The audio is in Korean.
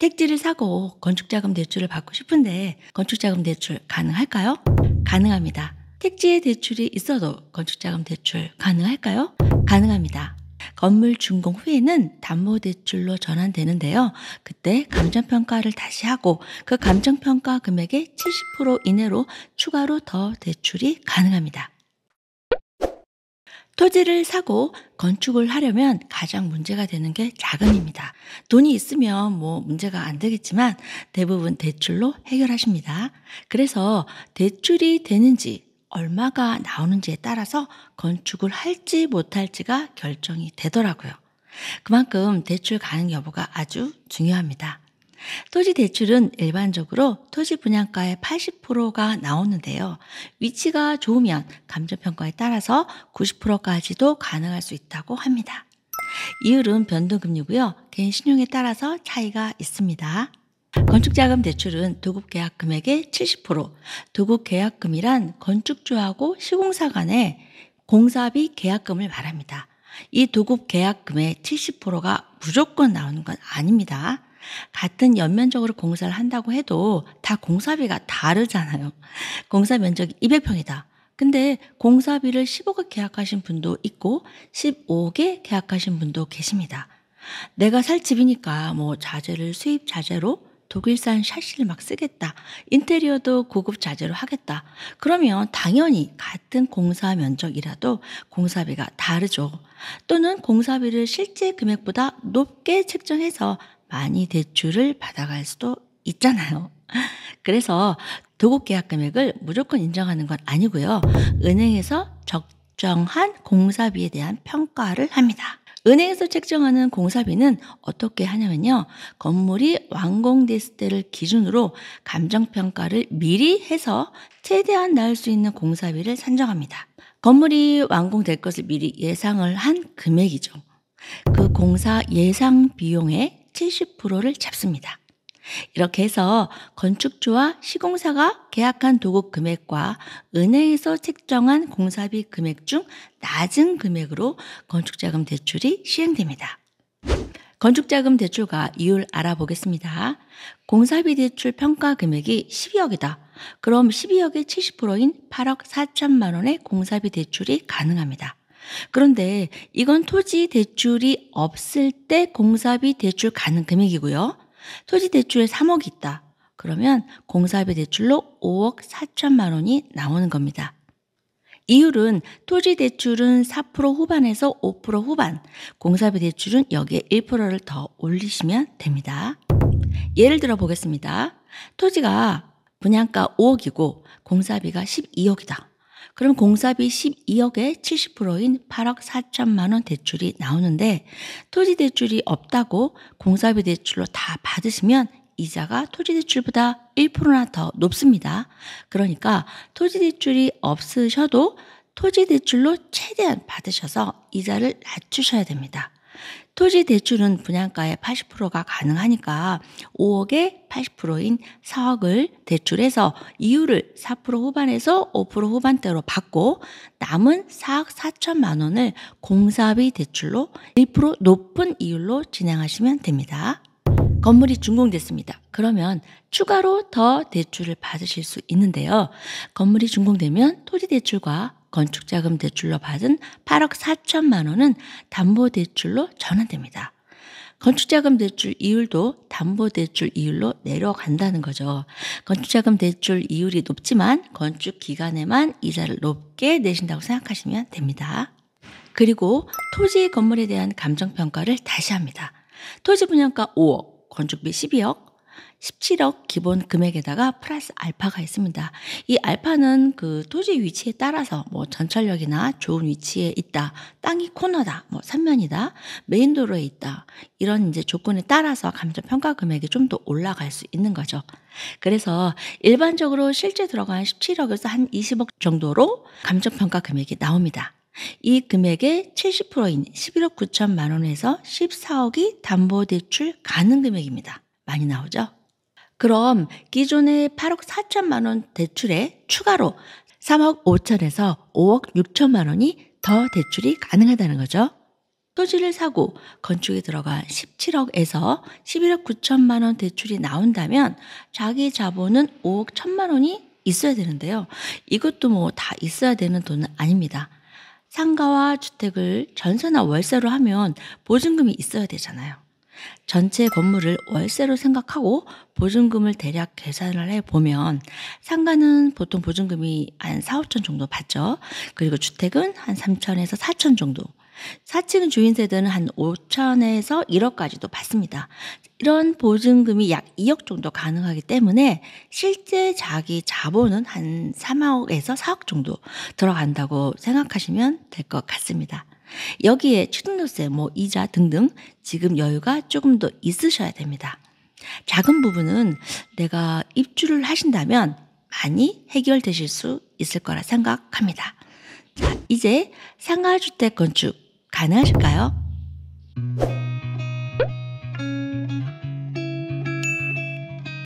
택지를 사고 건축자금 대출을 받고 싶은데 건축자금 대출 가능할까요? 가능합니다. 택지에 대출이 있어도 건축자금 대출 가능할까요? 가능합니다. 건물 준공 후에는 담보대출로 전환되는데요. 그때 감정평가를 다시 하고 그 감정평가 금액의 70% 이내로 추가로 더 대출이 가능합니다. 토지를 사고 건축을 하려면 가장 문제가 되는 게 자금입니다. 돈이 있으면 문제가 안 되겠지만 대부분 대출로 해결하십니다. 그래서 대출이 되는지 얼마가 나오는지에 따라서 건축을 할지 못할지가 결정이 되더라고요. 그만큼 대출 가능 여부가 아주 중요합니다. 토지 대출은 일반적으로 토지 분양가의 80%가 나오는데요. 위치가 좋으면 감정평가에 따라서 90%까지도 가능할 수 있다고 합니다. 이율은 변동금리고요. 개인 신용에 따라서 차이가 있습니다. 건축자금 대출은 도급계약 금액의 70%, 도급계약금이란 건축주하고 시공사 간의 공사비 계약금을 말합니다. 이 도급계약금의 70%가 무조건 나오는 건 아닙니다. 같은 연면적으로 공사를 한다고 해도 다 공사비가 다르잖아요. 공사 면적이 200평이다. 근데 공사비를 10억에 계약하신 분도 있고 15억에 계약하신 분도 계십니다. 내가 살 집이니까 자재를 수입 자재로 독일산 샤시를 막 쓰겠다. 인테리어도 고급 자재로 하겠다. 그러면 당연히 같은 공사 면적이라도 공사비가 다르죠. 또는 공사비를 실제 금액보다 높게 책정해서 많이 대출을 받아갈 수도 있잖아요. 그래서 도급계약 금액을 무조건 인정하는 건 아니고요. 은행에서 적정한 공사비에 대한 평가를 합니다. 은행에서 책정하는 공사비는 어떻게 하냐면요. 건물이 완공됐을 때를 기준으로 감정평가를 미리 해서 최대한 나올 수 있는 공사비를 산정합니다. 건물이 완공될 것을 미리 예상을 한 금액이죠. 그 공사 예상 비용의 70%를 잡습니다. 이렇게 해서 건축주와 시공사가 계약한 도급 금액과 은행에서 책정한 공사비 금액 중 낮은 금액으로 건축자금 대출이 시행됩니다. 건축자금 대출과 이율 알아보겠습니다. 공사비 대출 평가 금액이 12억이다. 그럼 12억의 70%인 8억 4천만 원의 공사비 대출이 가능합니다. 그런데 이건 토지 대출이 없을 때 공사비 대출 가능 금액이고요. 토지 대출에 3억이 있다. 그러면 공사비 대출로 5억 4천만 원이 나오는 겁니다. 이율은 토지 대출은 4% 후반에서 5% 후반, 공사비 대출은 여기에 1%를 더 올리시면 됩니다. 예를 들어 보겠습니다. 토지가 분양가 5억이고 공사비가 12억이다. 그럼 공사비 12억에 70%인 8억 4천만 원 대출이 나오는데 토지 대출이 없다고 공사비 대출로 다 받으시면 이자가 토지 대출보다 1%나 더 높습니다. 그러니까 토지 대출이 없으셔도 토지 대출로 최대한 받으셔서 이자를 낮추셔야 됩니다. 토지 대출은 분양가의 80%가 가능하니까 5억에 80%인 4억을 대출해서 이율을 4% 후반에서 5% 후반대로 받고 남은 4억 4천만 원을 공사비 대출로 1% 높은 이율로 진행하시면 됩니다. 건물이 준공됐습니다. 그러면 추가로 더 대출을 받으실 수 있는데요. 건물이 준공되면 토지 대출과 건축자금 대출로 받은 8억 4천만 원은 담보대출로 전환됩니다. 건축자금 대출 이율도 담보대출 이율로 내려간다는 거죠. 건축자금 대출 이율이 높지만 건축 기간에만 이자를 높게 내신다고 생각하시면 됩니다. 그리고 토지 건물에 대한 감정평가를 다시 합니다. 토지 분양가 5억, 건축비 12억, 17억 기본 금액에다가 플러스 알파가 있습니다. 이 알파는 그 토지 위치에 따라서 전철역이나 좋은 위치에 있다, 땅이 코너다, 삼면이다, 메인도로에 있다, 이런 이제 조건에 따라서 감정평가 금액이 좀 더 올라갈 수 있는 거죠. 그래서 일반적으로 실제 들어간 17억에서 한 20억 정도로 감정평가 금액이 나옵니다. 이 금액의 70%인 11억 9천만 원에서 14억이 담보대출 가능 금액입니다. 많이 나오죠? 그럼 기존의 8억 4천만 원 대출에 추가로 3억 5천에서 5억 6천만 원이 더 대출이 가능하다는 거죠. 토지를 사고 건축에 들어간 17억에서 11억 9천만 원 대출이 나온다면 자기 자본은 5억 1천만 원이 있어야 되는데요. 이것도 뭐 다 있어야 되는 돈은 아닙니다. 상가와 주택을 전세나 월세로 하면 보증금이 있어야 되잖아요. 전체 건물을 월세로 생각하고 보증금을 대략 계산을 해보면 상가는 보통 보증금이 한 4, 5천 정도 받죠. 그리고 주택은 한 3천에서 4천 정도. 4층 주인 세대는 한 5천에서 1억까지도 받습니다. 이런 보증금이 약 2억 정도 가능하기 때문에 실제 자기 자본은 한 3억에서 4억 정도 들어간다고 생각하시면 될 것 같습니다. 여기에 취등록세, 뭐 이자 등등 지급 여유가 조금 더 있으셔야 됩니다. 작은 부분은 내가 입주를 하신다면 많이 해결되실 수 있을 거라 생각합니다. 자, 이제 상가주택 건축 가능하실까요?